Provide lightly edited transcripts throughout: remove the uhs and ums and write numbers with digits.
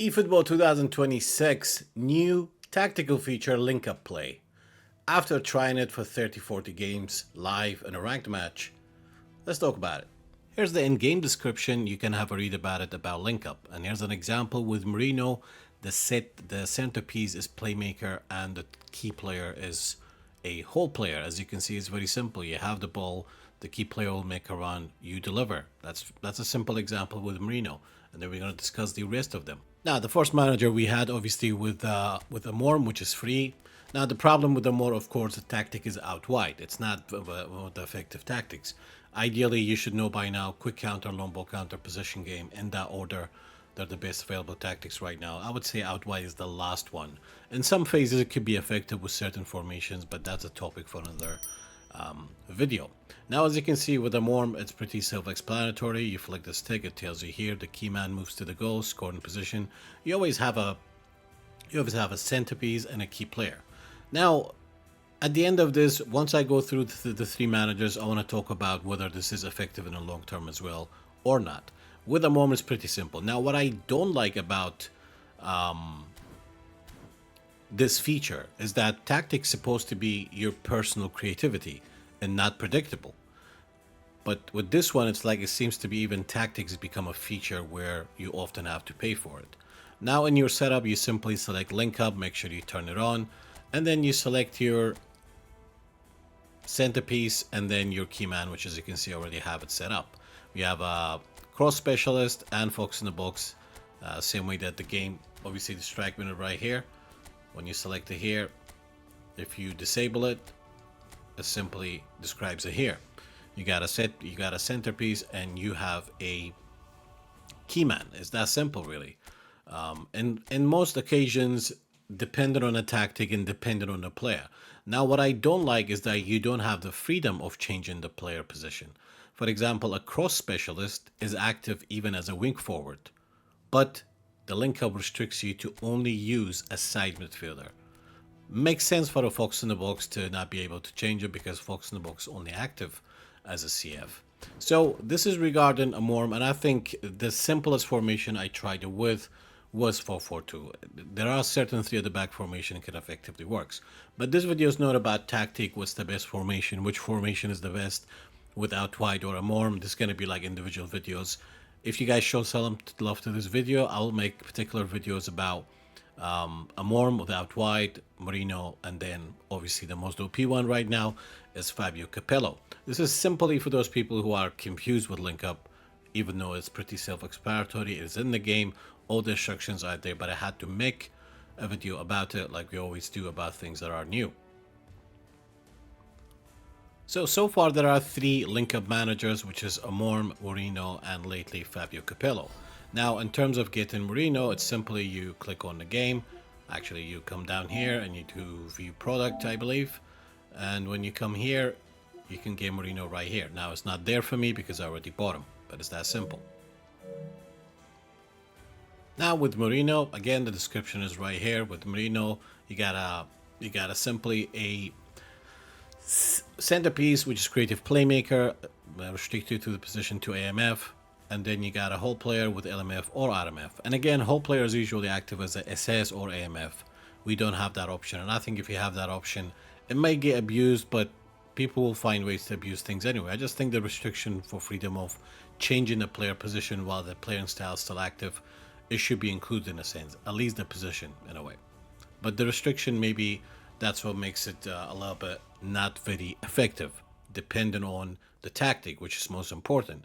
eFootball 2026 new tactical feature linkup play. After trying it for 30-40 games live in a ranked match, let's talk about it. Here's the in-game description. You can have a read about it about linkup. And here's an example with Mourinho. The centerpiece is playmaker and the key player is a whole player. As you can see, it's very simple. You have the ball, the key player will make a run, you deliver. That's a simple example with Mourinho. And then we're going to discuss the rest of them. Now, the first manager we had obviously with Amorm, which is free. Now, the problem with Amorm, of course, the tactic is out wide. It's not one of the effective tactics. Ideally, you should know by now, quick counter, long ball counter, position game, in that order. They're the best available tactics right now. I would say out wide is the last one. In some phases, it could be effective with certain formations, but that's a topic for another video. Now, as you can see with the Amorm, it's pretty self-explanatory. You flick the stick, it tells you here the key man moves to the goal, scoring position. You always have a centerpiece and a key player. Now, at the end of this, once I go through the three managers, I want to talk about whether this is effective in the long term as well or not. With the Amorm, it's pretty simple. Now, what I don't like about this feature is that tactics supposed to be your personal creativity and not predictable. But with this one, it's like it seems to be even tactics become a feature where you often have to pay for it. Now in your setup, you simply select link up, make sure you turn it on, and then you select your centerpiece and then your key man, which as you can see, I already have it set up. We have a cross specialist and fox in the box, same way that the game, obviously the strike winner right here. When you select it here, if you disable it, it simply describes it here. You got a centerpiece and you have a keyman. It's that simple, really. And in most occasions, dependent on the tactic and dependent on the player. Now, what I don't like is that you don't have the freedom of changing the player position. For example, a cross specialist is active even as a wing forward, but the link up restricts you to only use a side midfielder. Makes sense for a fox in the box to not be able to change it because fox in the box is only active as a CF. So this is regarding Amorm, and I think the simplest formation I tried it with was 4-4-2. There are certain three at the back formation that can effectively works. But this video is not about tactic, what's the best formation, which formation is the best without wide or Amorm. This is going to be like individual videos. If you guys show some love to this video, I'll make particular videos about Amorm without wide, Mourinho, and then obviously the most OP one right now is Fabio Capello. This is simply for those people who are confused with link up, even though it's pretty self-explanatory. It's in the game, all the instructions are there, but I had to make a video about it like we always do about things that are new. So far there are three link up managers, which is Amorm, Mourinho, and lately Fabio Capello. Now, in terms of getting Mourinho, it's simply you click on the game. Actually, you come down here and you do view product, I believe. And when you come here, you can get Mourinho right here. Now, it's not there for me because I already bought him, but it's that simple. Now, with Mourinho, again, the description is right here. With Mourinho, you gotta simply a centerpiece, which is creative playmaker, restricted to the position to AMF. And then you got a whole player with LMF or RMF. And again, whole player is usually active as a SS or AMF. We don't have that option. And I think if you have that option, it may get abused, but people will find ways to abuse things anyway. I just think the restriction for freedom of changing the player position while the playing style is still active, it should be included in a sense, at least the position in a way. But the restriction, maybe that's what makes it a little bit not very effective, depending on the tactic, which is most important.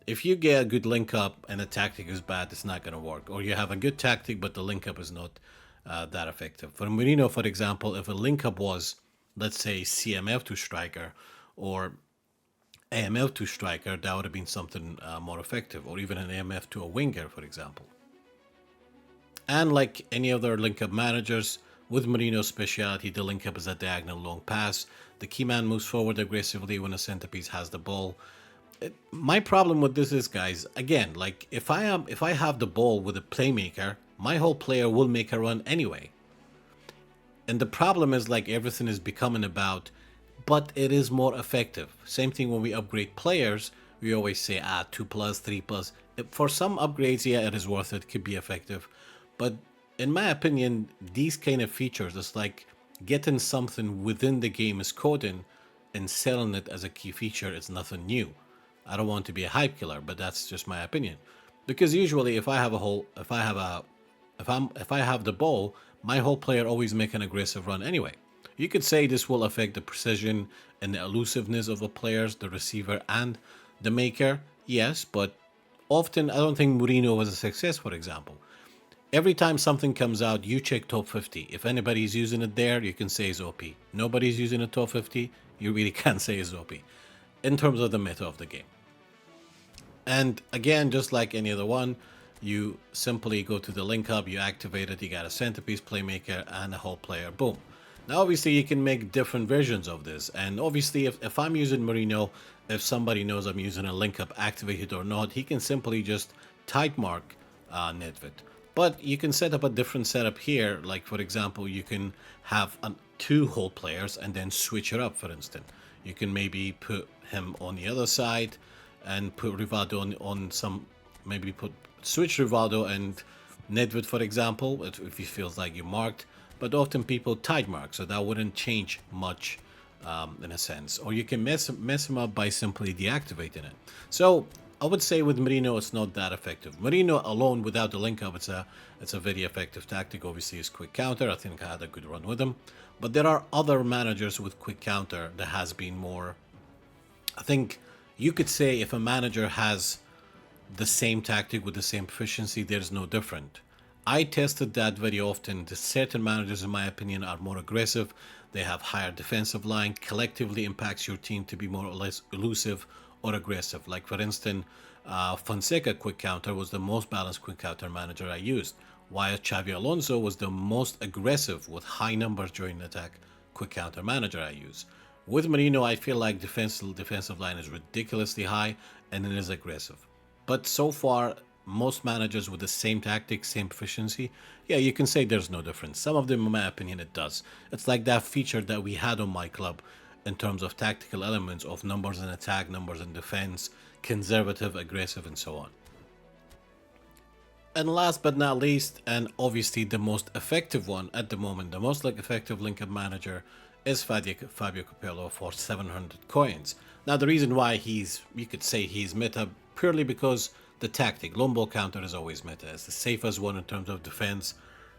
If you get a good link up and the tactic is bad, it's not going to work. Or you have a good tactic, but the link up is not that effective. For Mourinho, for example, if a link up was, let's say, CMF to striker or AMF to striker, that would have been something more effective. Or even an AMF to a winger, for example. And like any other link up managers, with Mourinho's speciality, the link up is a diagonal long pass. The key man moves forward aggressively when a centerpiece has the ball. My problem with this is, guys, again, like if I have the ball with a playmaker, my whole player will make a run anyway. And the problem is, like, everything is becoming about, but it is more effective. Same thing when we upgrade players, we always say 2+, 3+. For some upgrades, yeah, it is worth it, could be effective. But in my opinion, these kind of features, it's like getting something within the game is coding and selling it as a key feature is nothing new. I don't want to be a hype killer, but that's just my opinion. Because usually if I have a whole if I have a if I have the ball, my whole player always make an aggressive run anyway. You could say this will affect the precision and the elusiveness of the players, the receiver and the maker. Yes, but often I don't think Mourinho was a success, for example. Every time something comes out, you check top 50. If anybody's using it there, you can say it's OP. Nobody's using a top 50, you really can't say it's OP in terms of the meta of the game. And again, just like any other one, you simply go to the link up, you activate it, you got a centerpiece, playmaker, and a whole player. Boom. Now, obviously, you can make different versions of this. And obviously, if I'm using Mourinho, if somebody knows I'm using a link up activated or not, he can simply just type mark Nedved. But you can set up a different setup here. Like, for example, you can have two whole players and then switch it up, for instance. You can maybe put him on the other side and put Rivaldo on some, maybe switch Rivaldo and Nedved, for example, if he feels like you marked. But often people tide mark, so that wouldn't change much in a sense. Or you can mess him up by simply deactivating it. So I would say with Mourinho, it's not that effective. Mourinho alone, without the link up, it's a very effective tactic. Obviously, it's quick counter. I think I had a good run with him. But there are other managers with quick counter that has been more. I think you could say if a manager has the same tactic with the same proficiency, there's no different. I tested that very often. The certain managers, in my opinion, are more aggressive. They have higher defensive line, collectively impacts your team to be more or less elusive or aggressive. Like, for instance, Fonseca quick counter was the most balanced quick counter manager I used, while Xavi Alonso was the most aggressive with high numbers during attack quick counter manager I use. With Mourinho, I feel like defensive line is ridiculously high and it is aggressive. But so far, most managers with the same tactics, same proficiency, yeah, you can say there's no difference. Some of them, in my opinion, it does. It's like that feature that we had on my club in terms of tactical elements of numbers in attack, numbers in defense, conservative, aggressive, and so on. And last but not least, and obviously the most effective one at the moment, the most effective link-up manager is Fabio Capello for 700 coins. Now, the reason why you could say he's meta purely because the tactic, long ball counter is always meta. It's the safest one in terms of defense.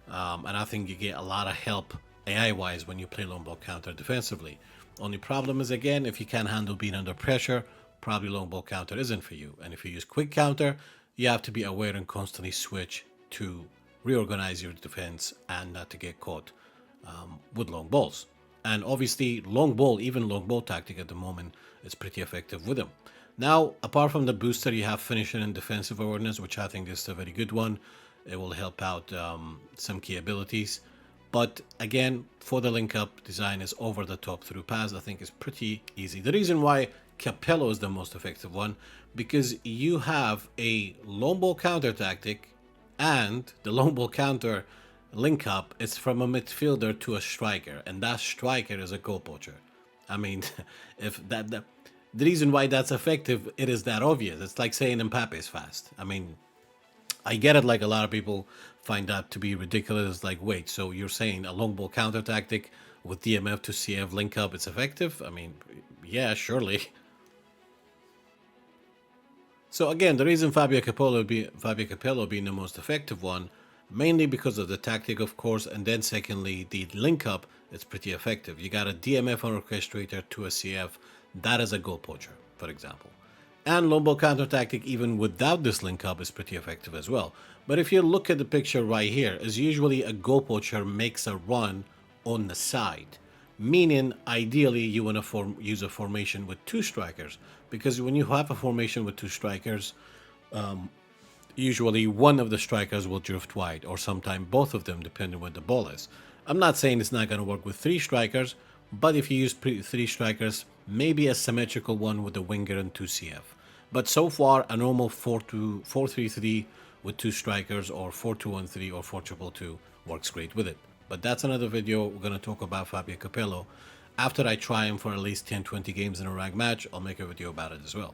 And I think you get a lot of help AI-wise when you play long ball counter defensively. Only problem is, again, if you can't handle being under pressure, probably long ball counter isn't for you. And if you use quick counter, you have to be aware and constantly switch to reorganize your defense and not to get caught with long balls. And obviously, long ball, even long ball tactic at the moment is pretty effective with him. Now, apart from the booster, you have finishing and defensive awareness, which I think is a very good one. It will help out some key abilities. But again, for the link up, design is over the top through pass. I think is pretty easy. The reason why Capello is the most effective one, because you have a long ball counter tactic, and the long ball counter link up is from a midfielder to a striker, and that striker is a goal poacher. I mean, if the reason why that's effective, it is that obvious. It's like saying Mbappe is fast. I mean, I get it, like a lot of people find that to be ridiculous. It's like, wait, so you're saying a long ball counter tactic with DMF to CF link up, it's effective? I mean, yeah, surely. So again, the reason Fabio Capello being the most effective one, mainly because of the tactic, of course, and then secondly, the link up, it's pretty effective. You got a DMF orchestrator to a CF, that is a goal poacher, for example. And long ball counter tactic, even without this link up, is pretty effective as well. But if you look at the picture right here, is usually a goal poacher makes a run on the side, meaning ideally you want to use a formation with two strikers, because when you have a formation with two strikers, usually one of the strikers will drift wide, or sometimes both of them, depending where the ball is. I'm not saying it's not going to work with three strikers, but if you use three strikers, maybe a symmetrical one with a winger and two CF. But so far, a normal 4-3-3 with two strikers, or 4-2-1-3 or 4-2-2 works great with it. But that's another video. We're going to talk about Fabio Capello. After I try him for at least 10-20 games in a rank match, I'll make a video about it as well.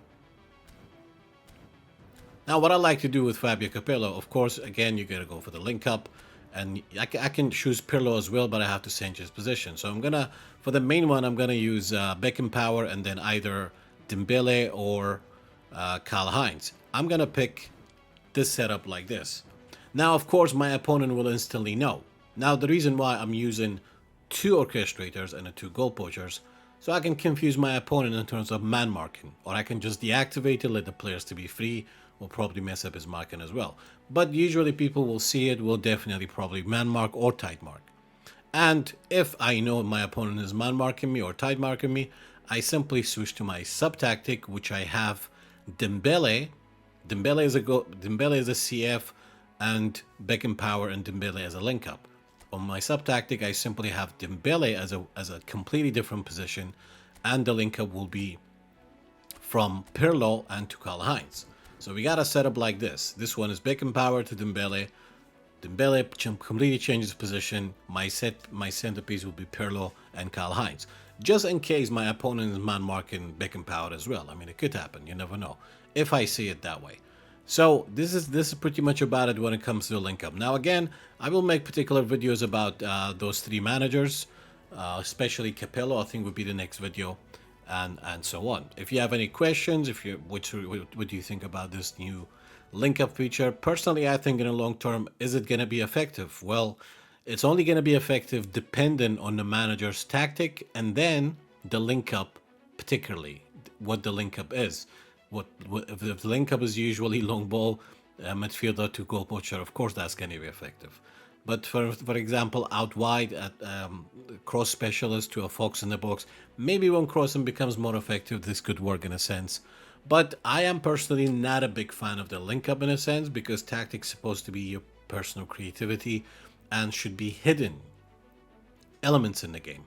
Now, what I like to do with Fabio Capello, of course, again, you gotta go for the link up, and I can choose Pirlo as well, but I have to change his position. So I'm gonna, for the main one, I'm gonna use Beckham Power, and then either Dembele or Karl Heinz. I'm gonna pick this setup like this. Now, of course, my opponent will instantly know. Now, the reason why I'm using two orchestrators and two goal poachers, so I can confuse my opponent in terms of man marking, or I can just deactivate it, let the players to be free, will probably mess up his marking as well. But usually people will see it, will definitely probably man mark or tight mark. And if I know my opponent is man marking me or tight marking me, I simply switch to my sub tactic, which I have Dembele. Dembele is a CF, and Beckham Power and Dembele as a link up. On my sub tactic, I simply have Dembele as a completely different position, and the link up will be from Pirlo and to Karl Heinz. So we got a setup like this. This one is Beckham Power to Dembele. Dembele completely changes position. My centerpiece will be Pirlo and Karl Heinz. Just in case my opponent is man marking Beckham Power as well. I mean, it could happen. You never know. If I see it that way. So this is pretty much about it when it comes to the link up. Now again, I will make particular videos about those three managers, especially Capello. I think would be the next video, and so on. If you have any questions, if you what do you think about this new link up feature? Personally, I think in the long term, is it going to be effective? Well, it's only going to be effective dependent on the manager's tactic, and then the link up, particularly what the link up is. What if the link up is usually long ball, midfielder to goal poacher? Of course, that's going to be effective. But for example, out wide at cross specialist to a fox in the box, maybe when crossing becomes more effective, this could work in a sense. But I am personally not a big fan of the link up in a sense, because tactics supposed to be your personal creativity and should be hidden elements in the game.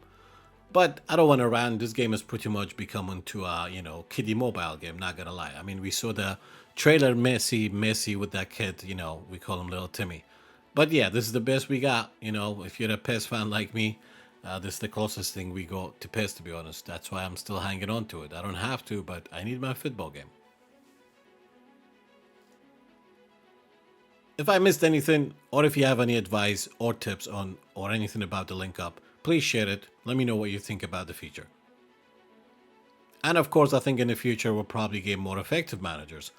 But I don't want to rant. This game has pretty much become into a, kiddie mobile game, not gonna lie. I mean, we saw the trailer Messi with that kid, we call him Little Timmy. But yeah, this is the best we got. If you're a PES fan like me, this is the closest thing we got to PES, to be honest. That's why I'm still hanging on to it. I don't have to, but I need my football game. If I missed anything, or if you have any advice or tips on or anything about the link up, please share it. Let me know what you think about the feature. And of course, I think in the future we'll probably get more effective managers.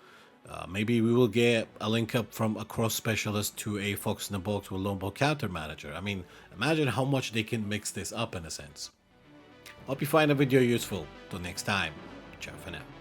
Maybe we will get a link up from a cross specialist to a fox in the box with lone ball counter manager. I mean, imagine how much they can mix this up in a sense. Hope you find the video useful. Till next time, ciao for now.